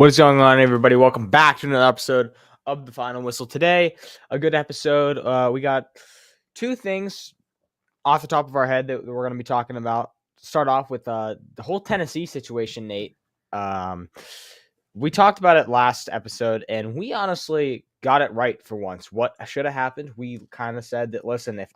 What is going on, everybody? Welcome back to another episode of The Final Whistle. Today, a good episode. We got two things off the top of our head that we're going to be talking about. Start off with the whole Tennessee situation, Nate. We talked about it last episode, and we honestly got it right for once. What should have happened? We kind of said that, listen, if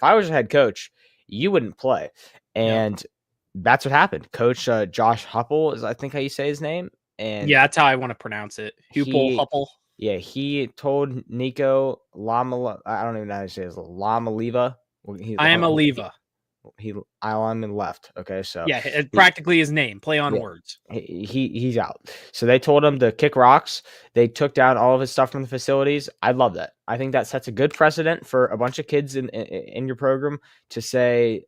I was your head coach, you wouldn't play. And that's what happened. Coach Josh Huppel is, I think, how you say his name. And yeah, that's how I want to pronounce it. Huppel. Yeah, he told Nico Lama. I don't even know how to say his Lamaliva. I am Aliva. I'm in left. Okay, so yeah, it's practically his name. Play on words. He's out. So they told him to kick rocks. They took down all of his stuff from the facilities. I love that. I think that sets a good precedent for a bunch of kids in your program to say,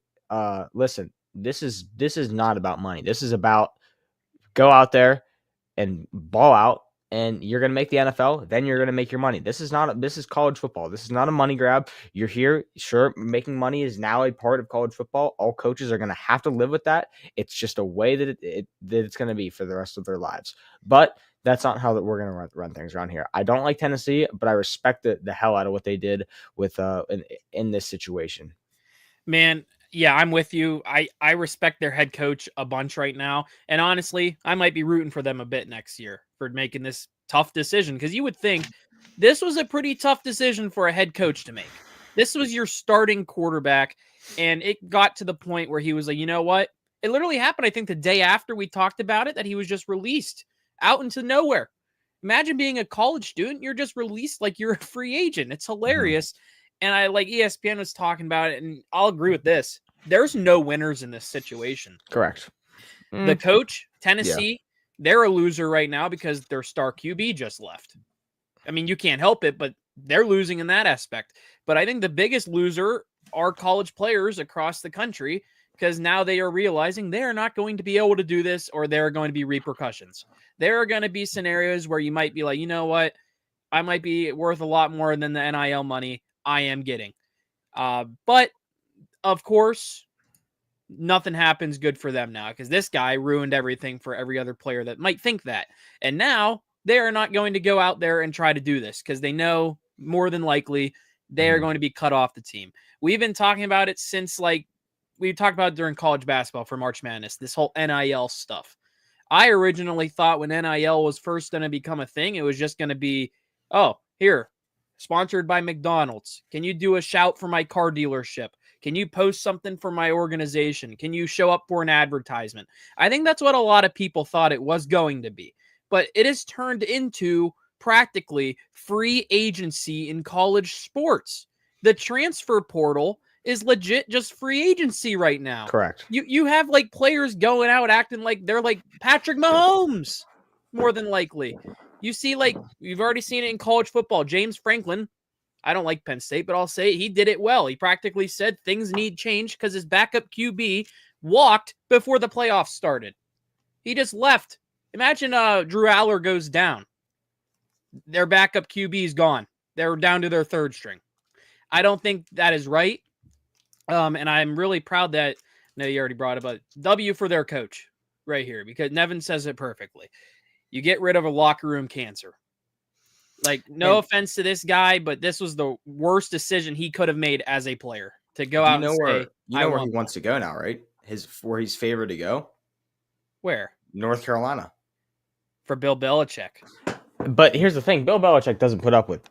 listen, this is not about money. This is about go out there and ball out, and you're going to make the NFL, then you're going to make your money. This is college football. This is not a money grab. You're here. Sure, making money is now a part of college football. All coaches are going to have to live with that. It's just a way that it's going to be for the rest of their lives. But that's not how we're going to run things around here. I don't like Tennessee, but I respect the hell out of what they did with in this situation. Man, yeah, I'm with you. I respect their head coach a bunch right now. And honestly, I might be rooting for them a bit next year for making this tough decision, because you would think this was a pretty tough decision for a head coach to make. This was your starting quarterback, and it got to the point where he was like, you know what? It literally happened, I think, the day after we talked about it, that he was just released out into nowhere. Imagine being a college student. You're just released like you're a free agent. It's hilarious. Mm-hmm. And I like ESPN was talking about it, and I'll agree with this. There's no winners in this situation. Correct. The coach, Tennessee, they're a loser right now because their star QB just left. I mean, you can't help it, but they're losing in that aspect. But I think the biggest loser are college players across the country, because now they are realizing they are not going to be able to do this, or there are going to be repercussions. There are going to be scenarios where you might be like, you know what? I might be worth a lot more than the NIL money I am getting. But of course, nothing happens good for them now, because this guy ruined everything for every other player that might think that. And now they are not going to go out there and try to do this, because they know more than likely they are going to be cut off the team. We've been talking about it since, like, we talked about it during college basketball for March Madness, this whole NIL stuff. I originally thought when NIL was first going to become a thing, it was just going to be, oh, here, sponsored by McDonald's. Can you do a shout for my car dealership? Can you post something for my organization? Can you show up for an advertisement? I think that's what a lot of people thought it was going to be. But it has turned into practically free agency in college sports. The transfer portal is legit just free agency right now. Correct. You have like players going out acting like they're like Patrick Mahomes, more than likely. You see, like, you've already seen it in college football. James Franklin, I don't like Penn State, but I'll say he did it well. He practically said things need change because his backup QB walked before the playoffs started. He just left. Imagine Drew Aller goes down. Their backup QB is gone. They're down to their third string. I don't think that is right. And I'm really proud that, no, you already brought it, but W for their coach right here, because Nevin says it perfectly. You get rid of a locker room cancer. Like, no offense to this guy, but this was the worst decision he could have made as a player, to go out and say, you know where he wants to go now, right? Where he's favored to go? Where? North Carolina. For Bill Belichick. But here's the thing. Bill Belichick doesn't put up with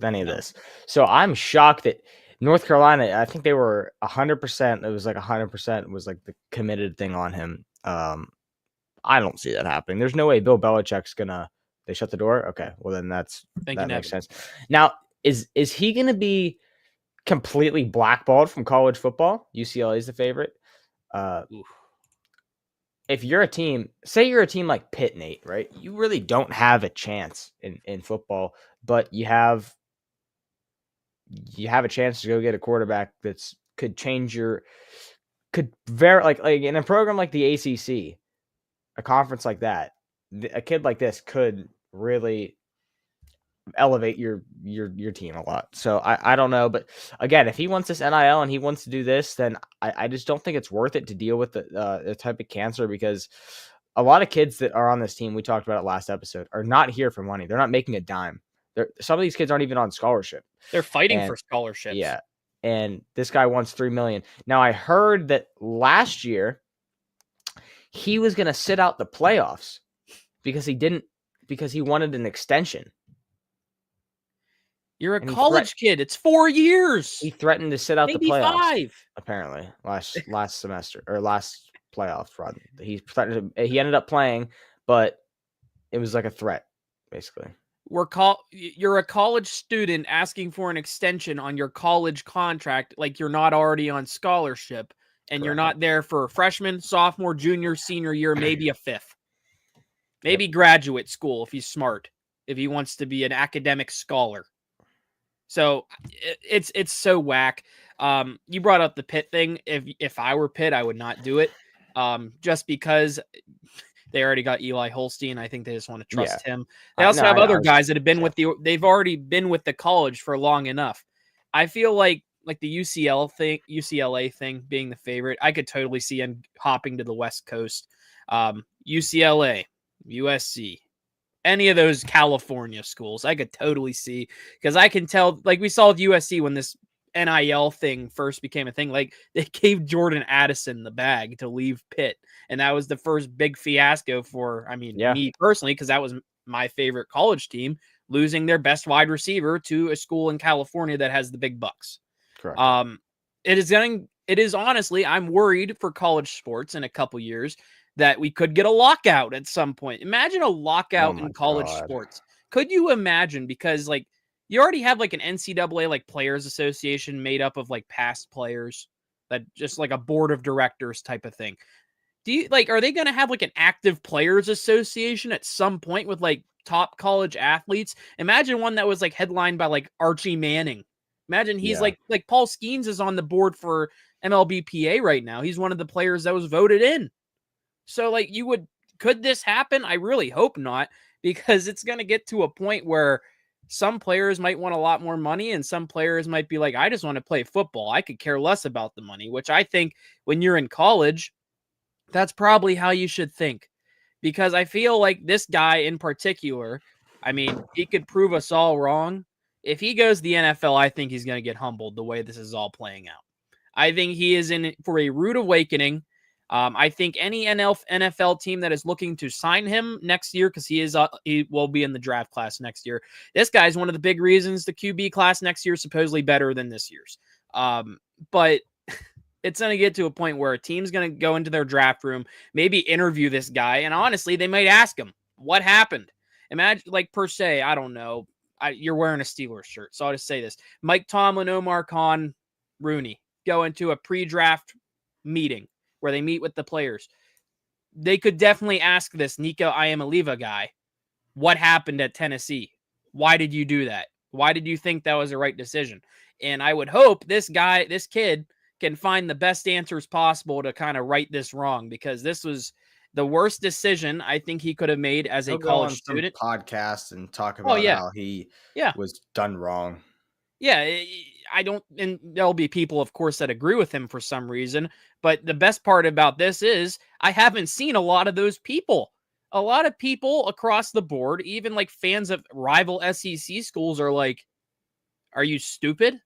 any of this. So I'm shocked that North Carolina, I think they were 100%. It was like 100% was like the committed thing on him. I don't see that happening. There's no way Bill Belichick's gonna. They shut the door. Okay, well then that makes sense. Now, is he gonna be completely blackballed from college football? UCLA is the favorite. If you're a team, say you're a team like Pitt, Nate, right? You really don't have a chance in football, but you have a chance to go get a quarterback could vary, like in a program like the ACC, a conference like that, a kid like this could really elevate your team a lot. So I don't know, but again, if he wants this NIL and he wants to do this, then I just don't think it's worth it to deal with the type of cancer, because a lot of kids that are on this team, we talked about it last episode, are not here for money. They're not making a dime. Some of these kids aren't even on scholarship. They're fighting for scholarships. Yeah. And this guy wants $3 million. Now, I heard that last year he was going to sit out the playoffs because he wanted an extension. You're a college kid. It's 4 years. He threatened to sit out Maybe the playoffs. 5. Apparently, last semester or last playoff run. He ended up playing, but it was like a threat, basically. You're a college student asking for an extension on your college contract, like you're not already on scholarship, and You're not there for a freshman, sophomore, junior, senior year, maybe a 5th. Maybe graduate school if he's smart, if he wants to be an academic scholar. So it's so whack. You brought up the Pitt thing. If I were Pitt, I would not do it. Just because they already got Eli Holstein. I think they just want to trust him. They also have other guys that have been they've already been with the college for long enough. I feel like the UCLA thing being the favorite, I could totally see him hopping to the West Coast. UCLA, USC, any of those California schools, I could totally see, because I can tell, like we saw with USC when this NIL thing first became a thing, like they gave Jordan Addison the bag to leave Pitt, and that was the first big fiasco for, me personally, because that was my favorite college team, losing their best wide receiver to a school in California that has the big bucks. Correct. It is honestly, I'm worried for college sports in a couple years that we could get a lockout at some point. Imagine a lockout in college sports. Could you imagine? Because you already have an NCAA players association made up of past players, that just a board of directors type of thing. Do you are they going to have an active players association at some point with top college athletes? Imagine one that was headlined by Archie Manning. Imagine he's like Paul Skeens is on the board for MLBPA right now. He's one of the players that was voted in. So could this happen? I really hope not, because it's going to get to a point where some players might want a lot more money and some players might be I just want to play football. I could care less about the money, which I think when you're in college, that's probably how you should think, because I feel like this guy in particular, he could prove us all wrong. If he goes to the NFL, I think he's going to get humbled the way this is all playing out. I think he is in for a rude awakening. I think any NFL team that is looking to sign him next year, because he will be in the draft class next year. This guy is one of the big reasons the QB class next year is supposedly better than this year's. But it's going to get to a point where a team's going to go into their draft room, maybe interview this guy, and honestly, they might ask him, what happened? Imagine, per se, I don't know. You're wearing a Steelers shirt, so I'll just say this. Mike Tomlin, Omar Khan, Rooney go into a pre-draft meeting where they meet with the players. They could definitely ask this Nico Iamaleava guy, what happened at Tennessee? Why did you do that? Why did you think that was the right decision? And I would hope this kid can find the best answers possible to kind of right this wrong, because this was the worst decision I think he could have made as a college student. Podcast and talk about how he was done wrong. Yeah, I don't, and there'll be people, of course, that agree with him for some reason. But the best part about this is I haven't seen a lot of those people. A lot of people across the board, even fans of rival SEC schools, are are you stupid?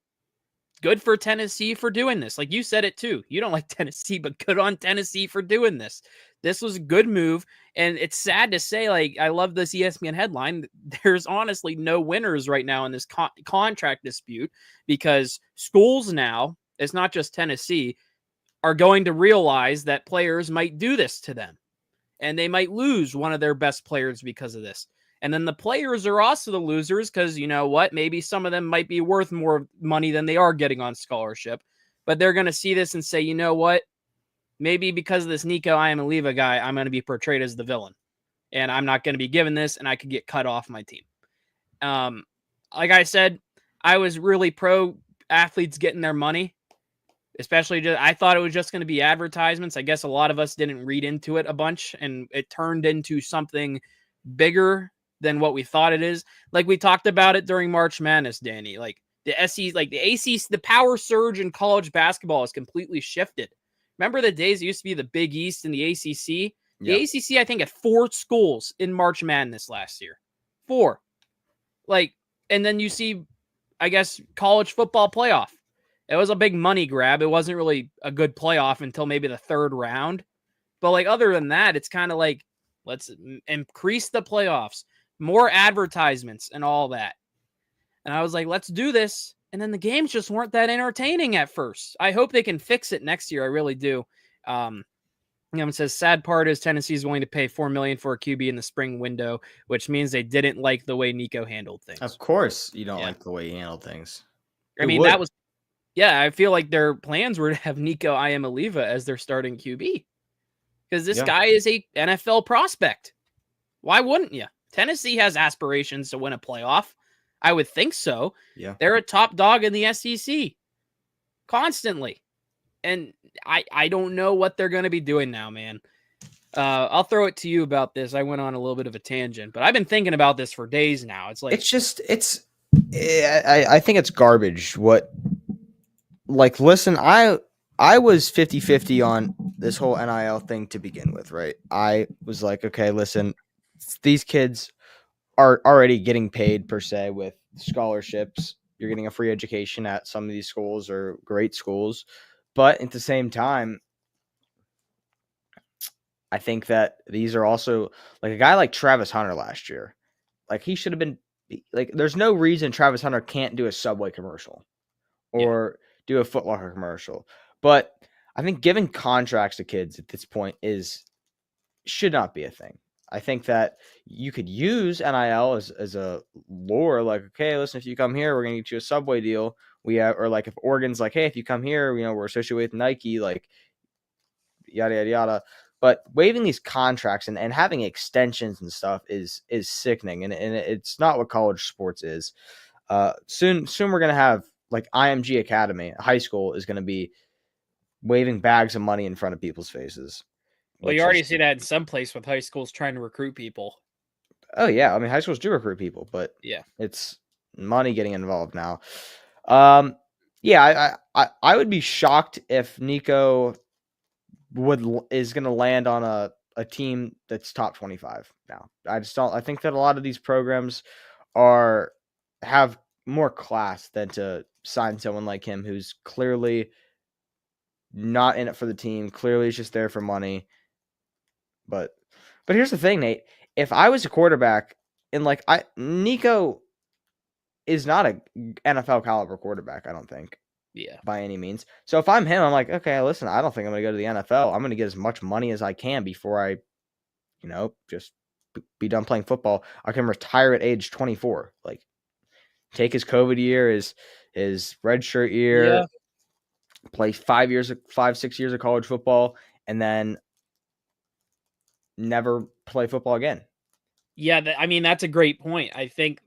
Good for Tennessee for doing this. You said it too. You don't like Tennessee, but good on Tennessee for doing this. This was a good move. And it's sad to say, I love this ESPN headline. There's honestly no winners right now in this contract dispute, because schools now, it's not just Tennessee, are going to realize that players might do this to them. And they might lose one of their best players because of this. And then the players are also the losers, because you know what? Maybe some of them might be worth more money than they are getting on scholarship. But they're going to see this and say, you know what? Maybe because of this Nico Iamaleava guy, I'm going to be portrayed as the villain. And I'm not going to be given this, and I could get cut off my team. Like I said, I was really pro athletes getting their money. Especially, I thought it was just going to be advertisements. I guess a lot of us didn't read into it a bunch, and it turned into something bigger than what we thought it is. We talked about it during March Madness, Danny. The SEC, the ACC, the power surge in college basketball has completely shifted. Remember the days it used to be the Big East and the ACC? The ACC, I think, had 4 schools in March Madness last year. 4. Like, and then you see, I guess, college football playoff. It was a big money grab. It wasn't really a good playoff until maybe the 3rd round. But like other than that, it's kind of like, let's increase the playoffs, more advertisements and all that. And I was like, let's do this. And then the games just weren't that entertaining at first. I hope they can fix it next year. I really do. It says, sad part is Tennessee is willing to pay $4 million for a QB in the spring window, which means they didn't like the way Nico handled things. Of course you don't like the way he handled things. I mean, that was, I feel like their plans were to have Nico Iamaleava as their starting QB. Because this guy is a NFL prospect. Why wouldn't you? Tennessee has aspirations to win a playoff. I would think so. Yeah. They're a top dog in the SEC. Constantly. And I don't know what they're going to be doing now, man. I'll throw it to you about this. I went on a little bit of a tangent, but I've been thinking about this for days now. It's like... I think it's garbage. Listen, I was 50-50 on this whole NIL thing to begin with, right? I was like, okay, listen, these kids are already getting paid per se with scholarships. You're getting a free education at some of these schools or great schools. But at the same time, I think that these are also like a guy like Travis Hunter last year. Like he should have been like, there's no reason Travis Hunter can't do a Subway commercial or do a Foot Locker commercial. But I think giving contracts to kids at this point should not be a thing. I think that you could use NIL as a lure, like, okay, listen, if you come here, we're going to get you a Subway deal. Or like if Oregon's like, hey, if you come here, we're associated with Nike, like yada, yada, yada. But waiving these contracts and having extensions and stuff is sickening. And it's not what college sports is. Soon we're going to have like IMG Academy, high school is going to be waving bags of money in front of people's faces. Well, you already see that in some place with high schools trying to recruit people. Oh, yeah. I mean, high schools do recruit people, but it's money getting involved now. I would be shocked if Nico is going to land on a team that's top 25 now. I think that a lot of these programs have more class than to sign someone like him who's clearly not in it for the team. Clearly is just there for money. But here's the thing, Nate. If I was a quarterback and Nico is not a NFL caliber quarterback, I don't think. Yeah. By any means. So if I'm him, I'm like, okay, listen, I don't think I'm going to go to the NFL. I'm going to get as much money as I can before I, just be done playing football. I can retire at age 24. Like, take his COVID year, his redshirt year, play 5-6 years of college football, and then never play football again. Yeah, that's a great point. I think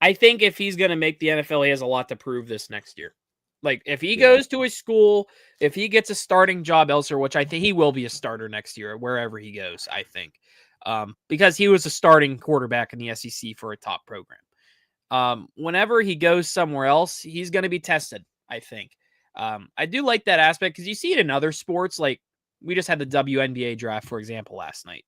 if he's going to make the NFL, he has a lot to prove this next year. Like, if he goes to a school, if he gets a starting job elsewhere, which I think he will be a starter next year, wherever he goes, I think, because he was a starting quarterback in the SEC for a top program. Whenever he goes somewhere else, he's going to be tested, I think. I do like that aspect because you see it in other sports. Like, we just had the WNBA draft, for example, last night.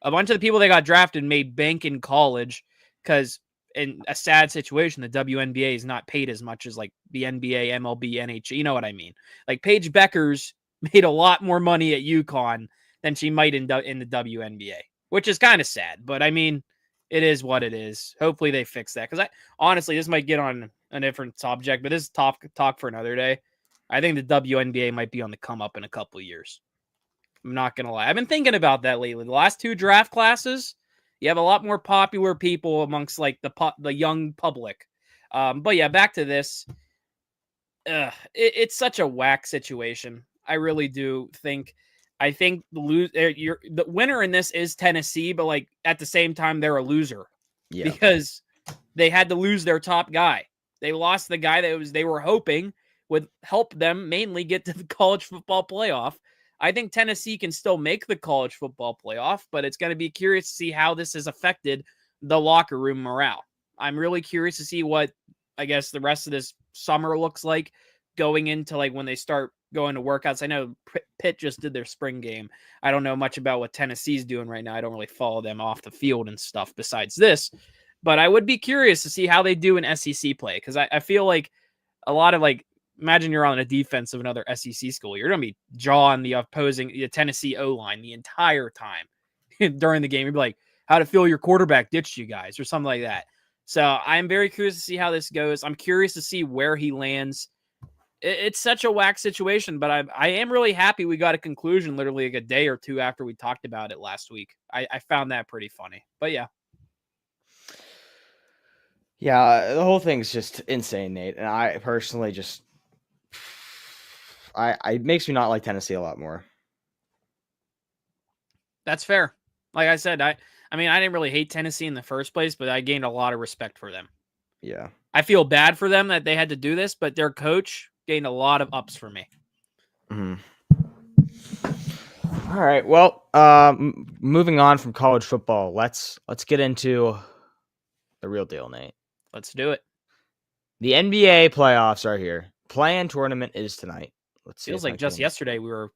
A bunch of the people that got drafted made bank in college because in a sad situation, the WNBA is not paid as much as like the NBA, MLB, NHL. You know what I mean? Like Paige Beckers made a lot more money at UConn than she might in the WNBA, which is kind of sad. But I mean, it is what it is. Hopefully they fix that. Because honestly, this might get on a different subject, but this is talk for another day. I think the WNBA might be on the come up in a couple of years. I'm not going to lie. I've been thinking about that lately. The last 2 draft classes, you have a lot more popular people amongst like the young public. But yeah, back to this. It's such a whack situation. I really do think. I think the winner in this is Tennessee, but like at the same time they're a loser because they had to lose their top guy. They lost the guy they were hoping would help them mainly get to the college football playoff. I think Tennessee can still make the college football playoff, but it's going to be curious to see how this has affected the locker room morale. I'm really curious to see what, I guess, the rest of this summer looks like going into like when they start going to workouts. I know Pitt just did their spring game. I don't know much about what Tennessee's doing right now. I don't really follow them off the field and stuff besides this, but I would be curious to see how they do in SEC play, because I feel like a lot of like, imagine you're on a defense of another SEC school. You're going to be jawing the opposing Tennessee O-line the entire time during the game. You'd be like, how'd it feel your quarterback ditched you guys or something like that? So I'm very curious to see how this goes. I'm curious to see where he lands. It's such a whack situation, but I am really happy we got a conclusion literally like a day or two after we talked about it last week. I found that pretty funny. But yeah. Yeah, the whole thing's just insane, Nate. And I personally just it makes me not like Tennessee a lot more. That's fair. Like I said, I mean, I didn't really hate Tennessee in the first place, but I gained a lot of respect for them. Yeah. I feel bad for them that they had to do this, but their coach gained a lot of ups for me. Mm-hmm. All right. Well, moving on from college football, let's get into the real deal, Nate. Let's do it. The NBA playoffs are here. Play-in tournament is tonight. Let's see. Feels like just yesterday we were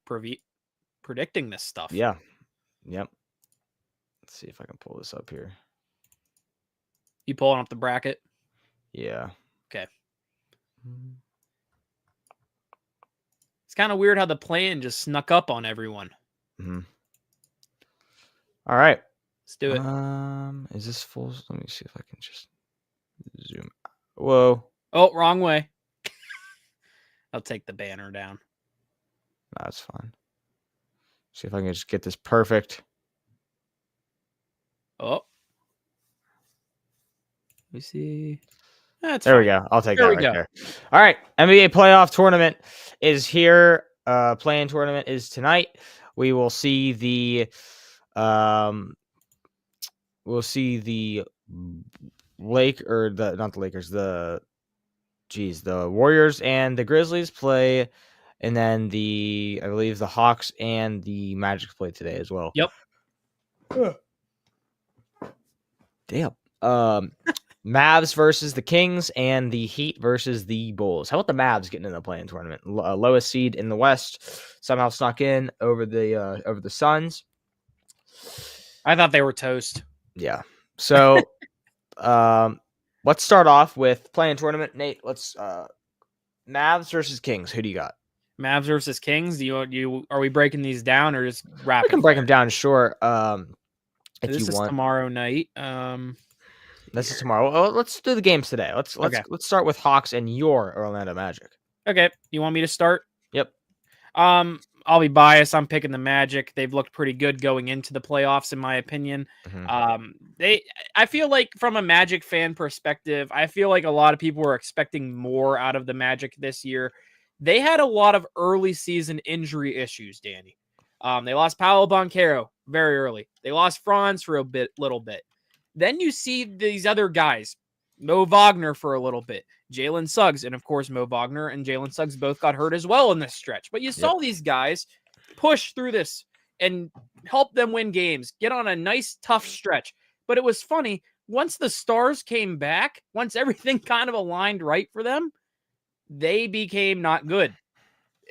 predicting this stuff. Yeah. Yep. Let's see if I can pull this up here. You pulling up the bracket? Yeah. Okay. It's kind of weird how the play-in just snuck up on everyone. Mm-hmm. All right. Let's do it. Is this full? Let me see if I can just zoom. Whoa. Oh, wrong way. I'll take the banner down. That's fine. See if I can just get this perfect. Oh. Let me see. That's there fine. We go. I'll take that right there. All right. NBA playoff tournament is here. Play-in tournament is tonight. We will see the the Warriors and the Grizzlies play, and then I believe the Hawks and the Magic play today as well. Yep. Damn. Mavs versus the Kings and the Heat versus the Bulls. How about the Mavs getting in the play-in tournament? Lowest seed in the West somehow snuck in over the Suns. I thought they were toast. Yeah. So, let's start off with play-in tournament. Nate, let's Mavs versus Kings. Who do you got? Mavs versus Kings. Are we breaking these down or just rapid? We can break them down. Sure. If this you is want. Tomorrow night. This is tomorrow. Well, let's do the games today. Let's start with Hawks and your Orlando Magic. Okay. You want me to start? Yep. I'll be biased. I'm picking the Magic. They've looked pretty good going into the playoffs, in my opinion. Mm-hmm. I feel like from a Magic fan perspective, I feel like a lot of people were expecting more out of the Magic this year. They had a lot of early season injury issues, Danny. They lost Paolo Banchero very early. They lost Franz for a little bit. Then you see these other guys, Mo Wagner for a little bit, Jalen Suggs, and of course Mo Wagner and Jalen Suggs both got hurt as well in this stretch. But you saw these guys push through this and help them win games, get on a nice, tough stretch. But it was funny, once the stars came back, once everything kind of aligned right for them, they became not good.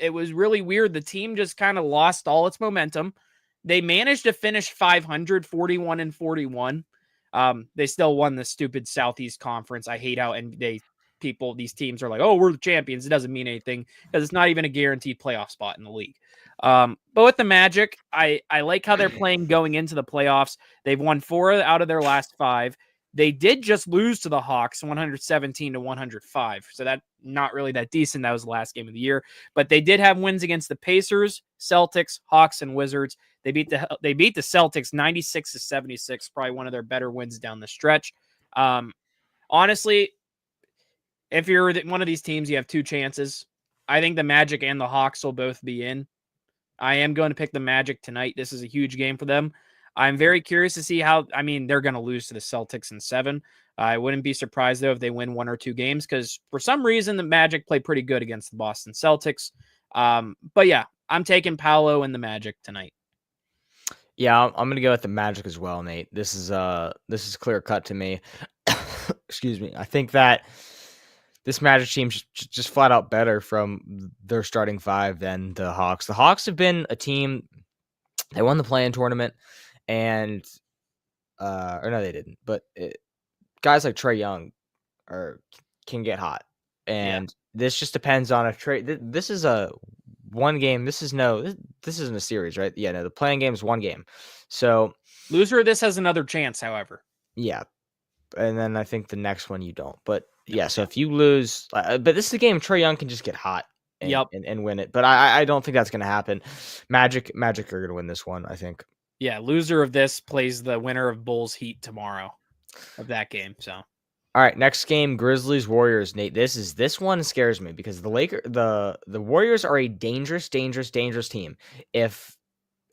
It was really weird. The team just kind of lost all its momentum. They managed to finish 500, 41-41. They still won the stupid Southeast Conference. I hate how these teams are like, oh, we're the champions. It doesn't mean anything because it's not even a guaranteed playoff spot in the league. But with the Magic, I like how they're playing going into the playoffs. They've won 4 out of their last 5. They did just lose to the Hawks 117-105. So that not really that decent. That was the last game of the year. But they did have wins against the Pacers, Celtics, Hawks, and Wizards. They beat the Celtics 96-76, probably one of their better wins down the stretch. Honestly, if you're one of these teams, you have 2 chances. I think the Magic and the Hawks will both be in. I am going to pick the Magic tonight. This is a huge game for them. I'm very curious to see how, they're going to lose to the Celtics in 7. I wouldn't be surprised, though, if they win 1 or 2 games, because for some reason, the Magic play pretty good against the Boston Celtics. But yeah, I'm taking Paolo and the Magic tonight. Yeah, I'm going to go with the Magic as well, Nate. This is clear cut to me. Excuse me. I think that this Magic team just flat out better from their starting five than the Hawks. The Hawks have been a team. They won the play-in tournament, and or no, they didn't. But guys like Trae Young can get hot, and this just depends on a trade. This is a one game. This isn't a series, right? Yeah, no, the playing game is one game. So loser of this has another chance, however. Yeah, and then I think the next one you don't. But yeah, so if you lose, but this is a game Trae Young can just get hot and win it. But I don't think that's going to happen. Magic are going to win this one, I think. Yeah, loser of this plays the winner of Bulls Heat tomorrow of that game. So, all right, next game, Grizzlies Warriors. Nate, this one scares me because the Warriors are a dangerous team.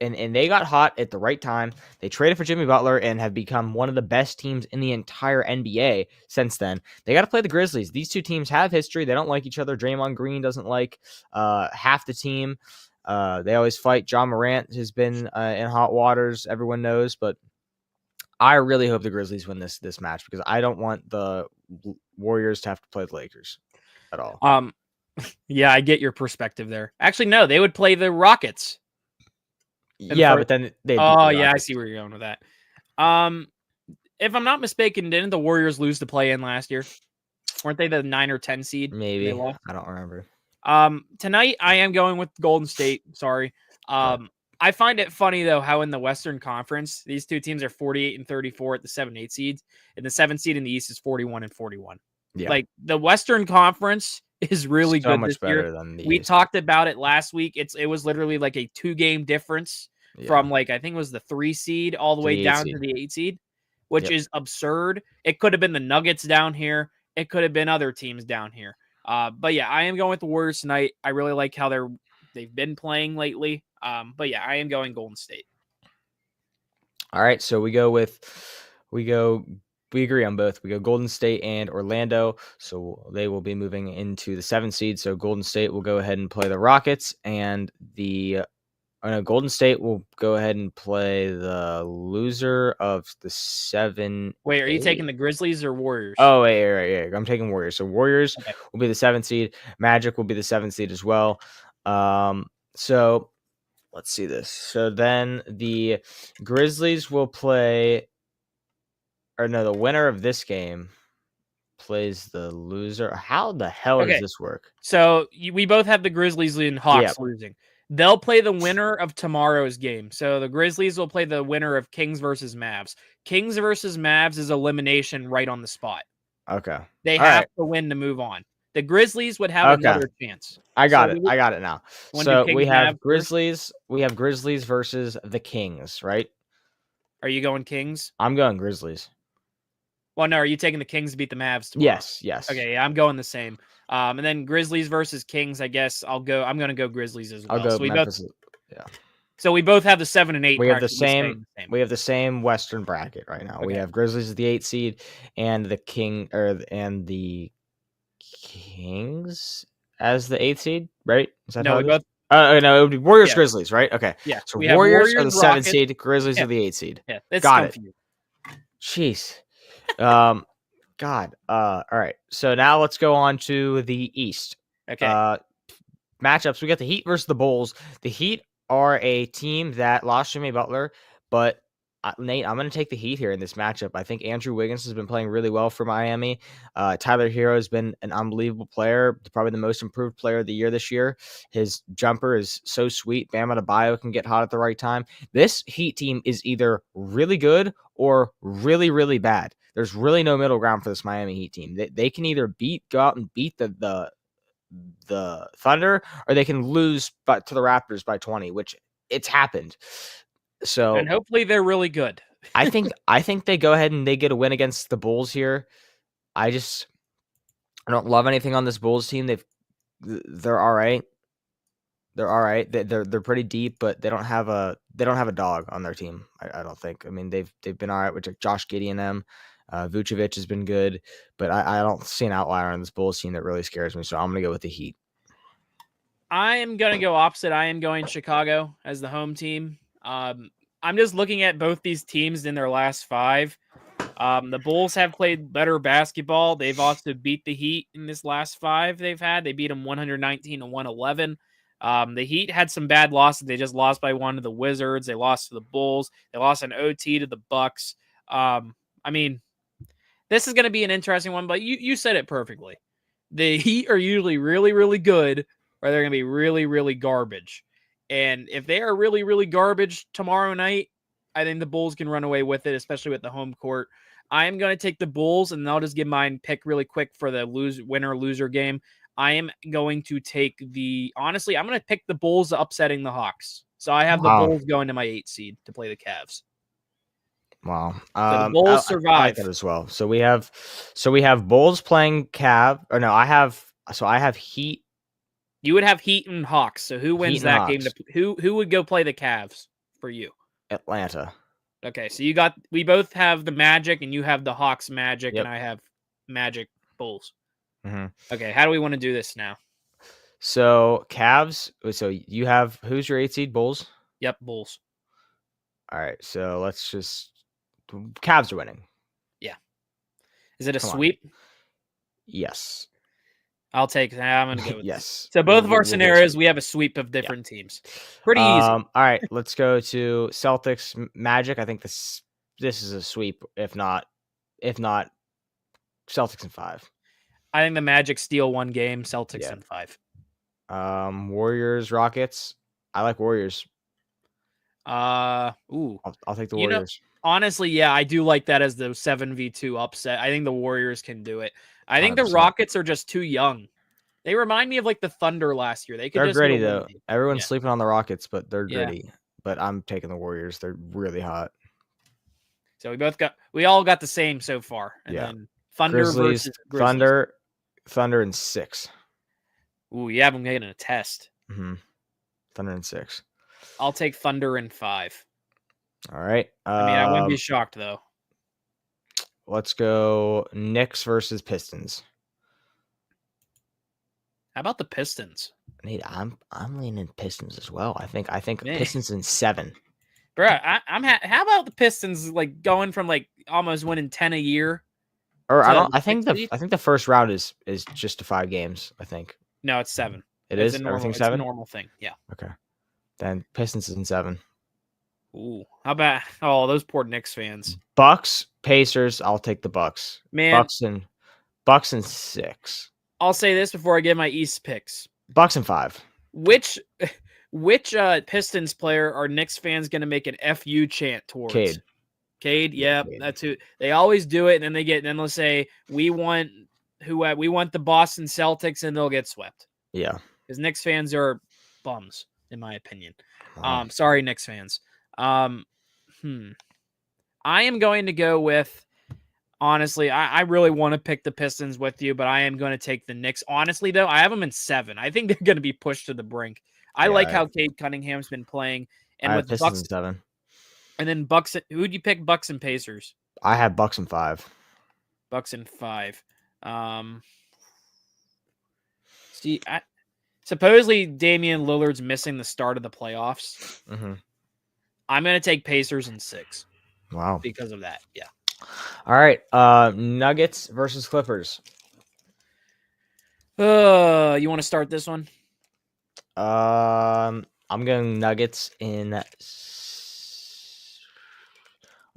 And they got hot at the right time. They traded for Jimmy Butler and have become one of the best teams in the entire NBA since then. They got to play the Grizzlies. These two teams have history. They don't like each other. Draymond Green doesn't like half the team. They always fight. John Morant has been in hot waters. Everyone knows, but I really hope the Grizzlies win this match because I don't want the Warriors to have to play the Lakers at all. Yeah, I get your perspective there. Actually, no, they would play the Rockets. Yeah, but then they. Oh, yeah, I see where you're going with that. If I'm not mistaken, didn't the Warriors lose the play-in last year? Weren't they the 9 or 10 seed? Maybe. I don't remember. Tonight I am going with Golden State. Sorry. I find it funny though how in the Western Conference these two teams are 48 and 34 at the 7-8 seeds, and the 7th seed in the East is 41 and 41. Yeah. Like the Western Conference is really so good much this better year. Than the we East. talked about it last week. It was literally like a 2-game difference from like I think it was the 3 seed all the way down to the 8 seed, which is absurd. It could have been the Nuggets down here. It could have been other teams down here. But yeah, I am going with the Warriors tonight. I really like how they've been playing lately. But yeah, I am going Golden State. All right, so we agree on both. We go Golden State and Orlando. So they will be moving into the 7th seed. So Golden State will go ahead and play the Rockets, and Golden State will go ahead and play the loser of the 7. Wait, are you taking the Grizzlies or Warriors? Oh, wait. I'm taking Warriors. So Warriors will be the 7th seed. Magic will be the 7th seed as well. So let's see this. So then the Grizzlies will play, the winner of this game plays the loser. How the hell does this work? So we both have the Grizzlies and Hawks losing. They'll play the winner of tomorrow's game. So the Grizzlies will play the winner of Kings versus Mavs. Kings versus Mavs is elimination right on the spot. Okay. They have to win to move on. The Grizzlies would have another chance. I got it now. So we have Grizzlies. We have Grizzlies versus the Kings, right? Are you going Kings? I'm going Grizzlies. Well, no, are you taking the Kings to beat the Mavs tomorrow? Yes. Okay, yeah, I'm going the same. And then Grizzlies versus Kings, I guess I'm going to go Grizzlies as well. I'll go Memphis. So we both have the 7 and 8. We have the same. We have the same Western bracket right now. Okay. We have Grizzlies as the 8 seed and the the Kings as the 8th seed, right? Is that no, we both. No, it would be Warriors Grizzlies, right? Okay. Yeah. So Warriors are the 7th seed, Grizzlies are the 8th seed. Yeah, that's got it. Jeez. God. All right. So now let's go on to the East. Okay. Matchups. We got the Heat versus the Bulls. The Heat are a team that lost Jimmy Butler, but Nate, I'm going to take the Heat here in this matchup. I think Andrew Wiggins has been playing really well for Miami. Tyler Hero has been an unbelievable player, probably the most improved player of the year this year. His jumper is so sweet. Bam Adebayo can get hot at the right time. This Heat team is either really good or really, really bad. There's really no middle ground for this Miami Heat team. They can either go out and beat the Thunder, or they can lose to the Raptors by 20, which it's happened. So and hopefully they're really good. I think they go ahead and they get a win against the Bulls here. I don't love anything on this Bulls team. They're all right. They're all right. They're pretty deep, but they don't have a dog on their team. I don't think. I mean, they've been all right with Josh Giddey and them. Vucevic has been good, but I don't see an outlier on this Bulls team that really scares me. So I'm gonna go with the Heat. I am gonna go opposite. I am going Chicago as the home team. I'm just looking at both these teams in their last 5. The Bulls have played better basketball. They've also beat the Heat in this last 5 they've had. They beat them 119 to 111. The Heat had some bad losses. They just lost by 1 to the Wizards. They lost to the Bulls. They lost an OT to the Bucks. I mean, this is going to be an interesting one, but you said it perfectly. The Heat are usually really, really good, or they're going to be really, really garbage. And if they are really, really garbage tomorrow night, I think the Bulls can run away with it, especially with the home court. I am going to take the Bulls, and I'll just give mine pick really quick for the winner-loser game. I am going to take honestly, I'm going to pick the Bulls upsetting the Hawks. So I have the Bulls going to my 8 seed to play the Cavs. Wow. So the Bulls survive. I like that as well. So we have Bulls playing I have Heat. You would have Heat and Hawks. So who wins that game? Who would go play the Cavs for you? Atlanta. Okay, so we both have the Magic, and you have the Hawks Magic, and I have Magic Bulls. Mm-hmm. Okay, how do we want to do this now? So Cavs. So you have who's your 8 seed? Bulls. Yep, Bulls. All right, so let's just Cavs are winning. Yeah. Is it a sweep? Yes. I'll take that. I'm gonna go with yes. So both of our scenarios, we have a sweep of different teams. Pretty easy. All right, let's go to Celtics Magic. I think this is a sweep, if not Celtics in 5. I think the Magic steal 1 game, Celtics in 5. Warriors Rockets. I like Warriors. I'll take the Warriors. Honestly, yeah, I do like that as the 7v2 upset. I think the Warriors can do it. I think 100%. the Rockets are just too young. They remind me of like the Thunder last year. They're gritty though. Everyone's sleeping on the Rockets, but they're gritty. But I'm taking the Warriors. They're really hot. So we all got the same so far. And then Thunder Grizzlies, versus Grizzlies. Thunder in 6. Ooh, you have them getting a test. Mm-hmm. Thunder in 6. I'll take Thunder in 5. All right. I wouldn't be shocked though. Let's go Knicks versus Pistons. How about the Pistons? Nate, I'm leaning Pistons as well. I think Pistons in 7. Bro, how about the Pistons like going from like almost winning 10 a year? Or I think the first round is just to 5 games, I think. No, it's 7. It's everything 7? It's a normal thing. Yeah. Okay. Then Pistons is in 7. Ooh. How about those poor Knicks fans? Bucks, Pacers, I'll take the Bucks. Man. Bucks in 6. I'll say this before I give my East picks. Bucks in 5. Which Pistons player are Knicks fans going to make an FU chant towards? Cade, yeah, that's who they always do it, and then they'll say we want the Boston Celtics, and they'll get swept. Yeah, because Knicks fans are bums, in my opinion. Sorry, Knicks fans. I am going to go with. Honestly, I really want to pick the Pistons with you, but I am going to take the Knicks. Honestly, though, I have them in 7. I think they're going to be pushed to the brink. I like how Cade Cunningham's been playing, and with the Bucks in 7. And then Bucks. Who'd you pick? Bucks and Pacers. I have Bucks in 5. Bucks in 5. Supposedly Damian Lillard's missing the start of the playoffs. Mm-hmm. I'm going to take Pacers in 6. Wow. Because of that, yeah. All right. Nuggets versus Clippers. You want to start this one? I'm going Nuggets in. I'm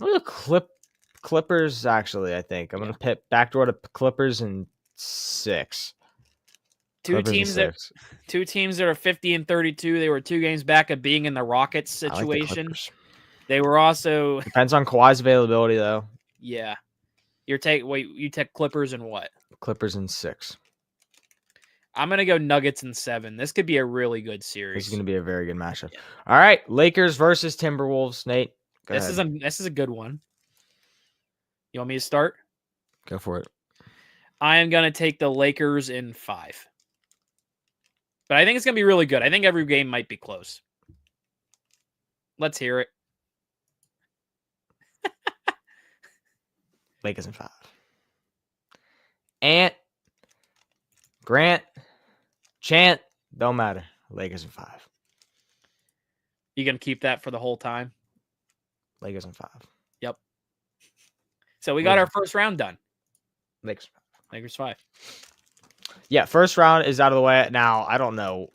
going to Clippers. Actually, I think I'm going to pit backdoor to Clippers in 6. Two teams that are 50 and 32. They were 2 games back of being in the Rockets situation. Like they were also depends on Kawhi's availability though. Yeah. You take Clippers in what? Clippers in 6. I'm going to go Nuggets in 7. This could be a really good series. This is going to be a very good matchup. Yeah. All right, Lakers versus Timberwolves. Nate, this is a good one. You want me to start? Go for it. I am going to take the Lakers in 5. But I think it's going to be really good. I think every game might be close. Let's hear it. Lakers in 5. Ant, Grant, Chant, don't matter. Lakers in 5. You going to keep that for the whole time? Lakers in 5. Yep. So we got our first round done. Lakers. Lakers 5. Yeah, first round is out of the way. Now, I don't know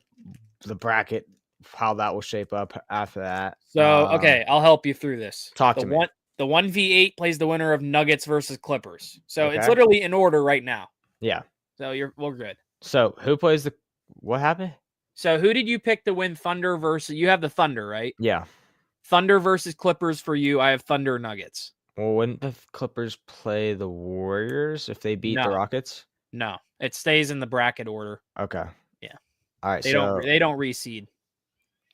the bracket, how that will shape up after that. So, okay, I'll help you through this. Talk to me. The 1v8 plays the winner of Nuggets versus Clippers. So it's Okay. literally in order right now. Yeah. So we're good. So who plays what happened? So who did you pick to win Thunder versus? You have the Thunder, right? Yeah. Thunder versus Clippers for you. I have Thunder Nuggets. Well, wouldn't the Clippers play the Warriors if they beat the Rockets? No, it stays in the bracket order. Okay. Yeah. All right. They don't reseed.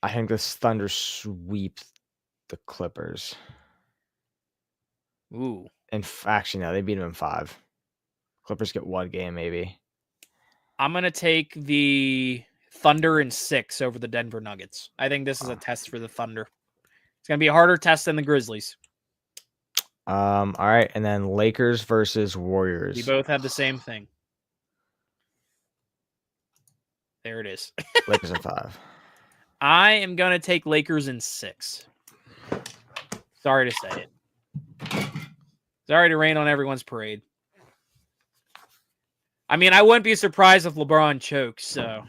I think the Thunder sweep the Clippers. Ooh. And actually, no, they beat them in 5. Clippers get 1 game, maybe. I'm gonna take the Thunder in 6 over the Denver Nuggets. I think this is a test for the Thunder. It's gonna be a harder test than the Grizzlies. All right, and then Lakers versus Warriors. We both have the same thing. There it is. Lakers in 5. I am gonna take Lakers in 6. Sorry to say it. Sorry to rain on everyone's parade. I mean, I wouldn't be surprised if LeBron chokes, so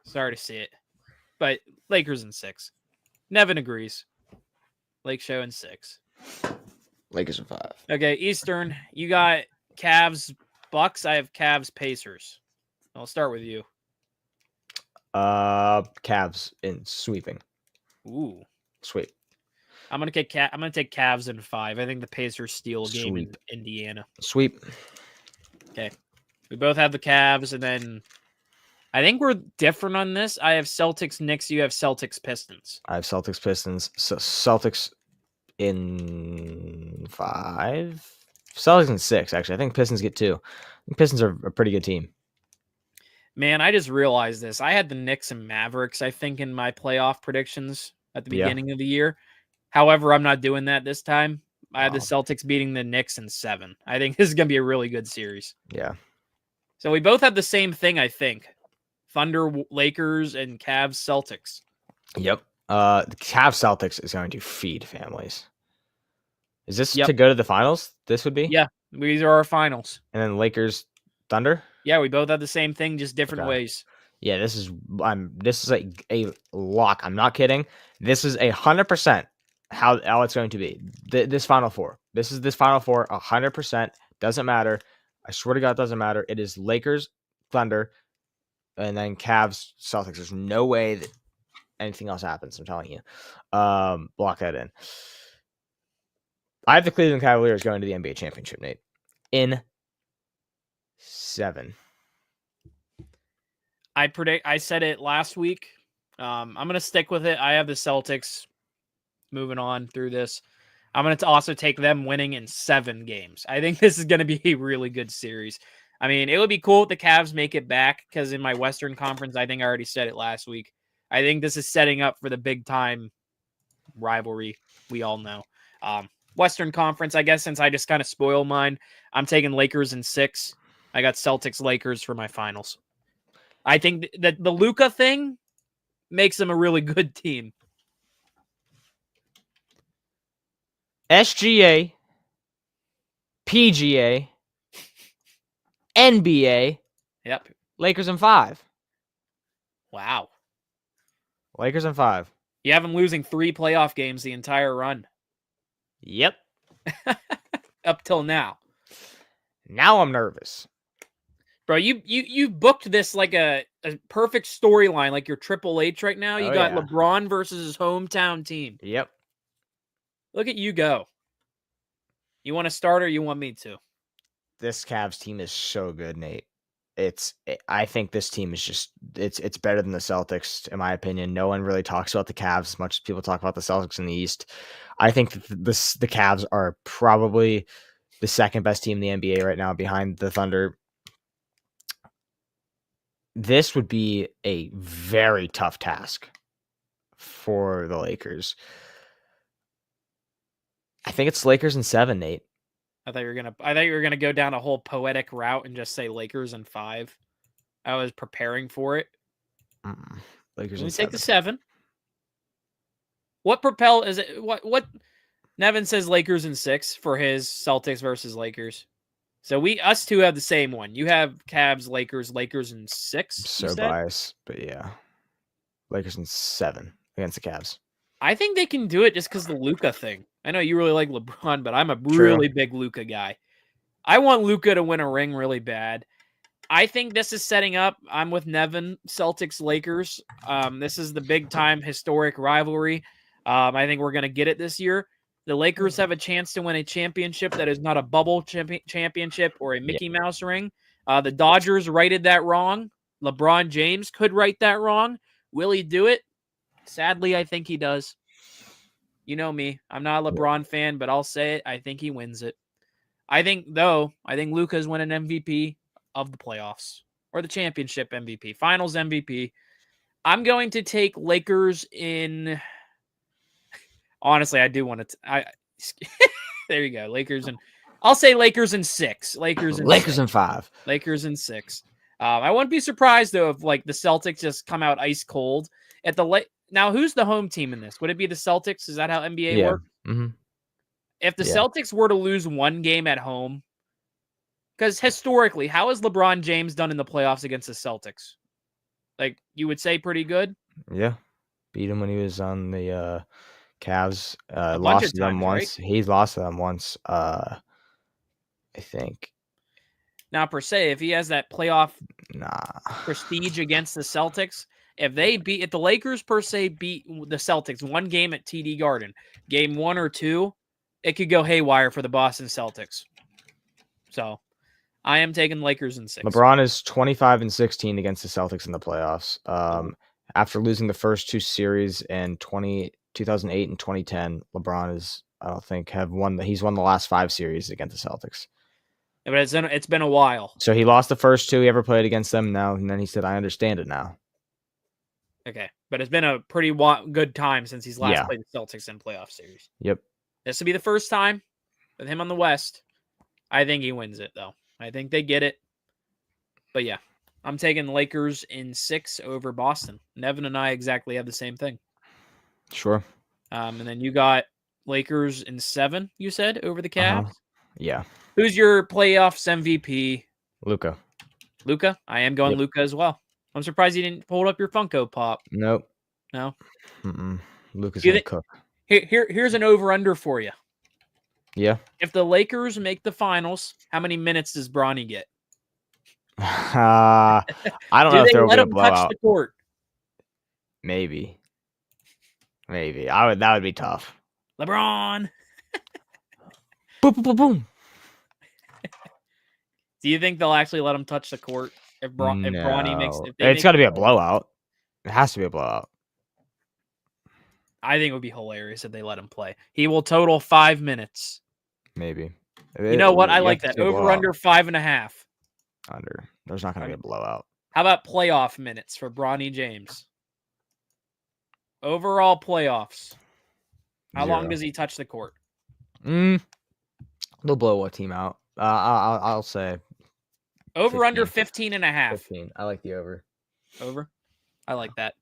sorry to see it. But Lakers in 6. Nevin agrees. Lake Show in 6. Lakers in 5. Okay, Eastern, you got Cavs, Bucks. I have Cavs, Pacers. I'll start with you. Cavs in sweeping. Ooh, sweep. I'm gonna take Cavs in 5. I think the Pacers steal a game in Indiana. Sweep. Okay, we both have the Cavs, and then I think we're different on this. I have Celtics, Knicks. You have Celtics, Pistons. I have Celtics, Pistons. So Celtics in 5. Celtics in 6. Actually, I think Pistons get 2. I think Pistons are a pretty good team. Man, I just realized this. I had the Knicks and Mavericks, I think, in my playoff predictions at the beginning of the year. However, I'm not doing that this time. I have the Celtics beating the Knicks in 7. I think this is going to be a really good series. Yeah. So we both have the same thing, I think. Thunder, Lakers, and Cavs, Celtics. Yep. The Cavs Celtics is going to feed families. Is this Yep. to go to the finals? This would be? Yeah. These are our finals. And then Lakers Thunder? Yeah, we both have the same thing, just different ways. Yeah, this is a lock. I'm not kidding. This is 100% how it's going to be. This Final Four. This Final Four 100%. Doesn't matter. I swear to God, it doesn't matter. It is Lakers, Thunder, and then Cavs, Celtics. There's no way that anything else happens. I'm telling you. Block that in. I have the Cleveland Cavaliers going to the NBA championship, Nate. In 7. I said it last week. I'm going to stick with it. I have the Celtics moving on through this. I'm going to also take them winning in 7 games. I think this is going to be a really good series. I mean, it would be cool if the Cavs make it back because in my Western Conference, I think I already said it last week. I think this is setting up for the big time rivalry we all know. Western Conference, I guess, since I just kind of spoiled mine, I'm taking Lakers in 6. I got Celtics, Lakers for my finals. I think that the Luka thing makes them a really good team. SGA, PGA, NBA. Yep. Lakers in 5. Wow. Lakers in 5. You have them losing 3 playoff games the entire run. Yep. Up till now. Now I'm nervous. Bro, you booked this like a perfect storyline, like your Triple H right now. You got LeBron versus his hometown team. Yep. Look at you go. You want to start or you want me to? This Cavs team is so good, Nate. I think this team is just it's better than the Celtics, in my opinion. No one really talks about the Cavs as much as people talk about the Celtics in the East. I think that the Cavs are probably the second best team in the NBA right now, behind the Thunder. This would be a very tough task for the Lakers. I think it's Lakers in 7, Nate. I thought you were gonna go down a whole poetic route and just say Lakers in 5. I was preparing for it. Lakers Let me in take 7. the 7. What propel is it? What? Nevin says Lakers in 6 for his Celtics versus Lakers. So us two have the same one. You have Cavs, Lakers in 6. So biased, but yeah. Lakers in 7 against the Cavs. I think they can do it just because the Luka thing. I know you really like LeBron, but I'm a really big Luka guy. I want Luka to win a ring really bad. I think this is setting up. I'm with Nevin, Celtics, Lakers. This is the big time historic rivalry. I think we're going to get it this year. The Lakers have a chance to win a championship that is not a bubble championship or a Mickey Mouse ring. The Dodgers righted that wrong. LeBron James could right that wrong. Will he do it? Sadly, I think he does. You know me. I'm not a LeBron fan, but I'll say it. I think he wins it. I think Luka's winning MVP of the playoffs or the championship MVP, finals MVP. I'm going to take Lakers in. Honestly, I do want to. There you go, Lakers, and I'll say Lakers in 6. Lakers in 5. Lakers in 6. I wouldn't be surprised though if like the Celtics just come out ice cold at the Now, who's the home team in this? Would it be the Celtics? Is that how NBA works? Mm-hmm. If the Celtics were to lose one game at home, because historically, how has LeBron James done in the playoffs against the Celtics? Like, you would say pretty good? Yeah. Beat him when he was on the Cavs. Lost to them once. Right? He's lost to them once, I think. Now, per se, if he has that playoff prestige prestige against the Celtics, if the Lakers per se beat the Celtics one game at TD Garden, game 1 or 2, it could go haywire for the Boston Celtics. So, I am taking Lakers in 6. LeBron is 25-16 against the Celtics in the playoffs. After losing the first 2 series in 2008 and 2010, LeBron he's won the last 5 series against the Celtics. But it's been a while. So he lost the first 2 he ever played against them now, and then he said, I understand it now. Okay, but it's been a pretty good time since he's last played the Celtics in playoff series. Yep. This will be the first time with him on the West. I think he wins it, though. I think they get it. But yeah, I'm taking the Lakers in 6 over Boston. Nevin and I exactly have the same thing. Sure. And then you got Lakers in 7, you said, over the Cavs? Yeah. Who's your playoffs MVP? Luka. Luka? I am going Luka as well. I'm surprised you didn't hold up your Funko Pop. Nope. No? Luka's going to cook. Here's an over-under for you. Yeah. If the Lakers make the finals, how many minutes does Bronny get? I don't know if they'll let him touch the court. Maybe. That would be tough. LeBron. Boom, boom, boom, boom. Do you think they'll actually let him touch the court if Bronny makes? It's got to be a blowout. It has to be a blowout. I think it would be hilarious if they let him play. He will total 5 minutes. Maybe. You know what? I like that. Over under 5.5. Under. There's not going to be a blowout. How about playoff minutes for Bronny James? Overall playoffs. How long does he touch the court? They'll blow a team out. I'll say over 15. Under 15.5. 15. I like the over. Over? I like that.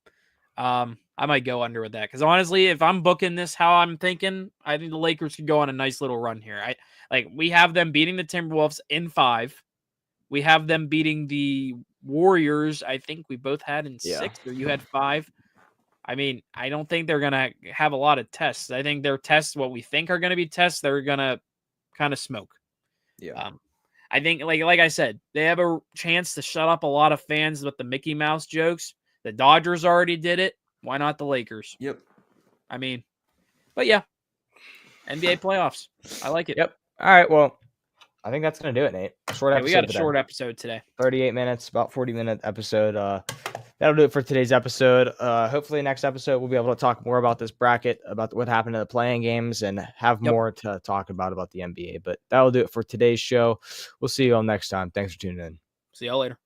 I might go under with that because honestly, if I'm booking this how I'm thinking, I think the Lakers could go on a nice little run here. We have them beating the Timberwolves in 5. We have them beating the Warriors. I think we both had in 6, or you had 5. I mean, I don't think they're gonna have a lot of tests. I think their tests, what we think are gonna be tests, they're gonna kind of smoke. Yeah. I think, like I said, they have a chance to shut up a lot of fans with the Mickey Mouse jokes. The Dodgers already did it. Why not the Lakers? Yep. I mean, but yeah, NBA playoffs. I like it. Yep. All right. Well, I think that's gonna do it, Nate. We got a short episode today. 38 minutes, about 40-minute episode. That'll do it for today's episode. Hopefully, next episode we'll be able to talk more about this bracket, about what happened to the playing games, and have more to talk about the NBA. But that'll do it for today's show. We'll see you all next time. Thanks for tuning in. See y'all later.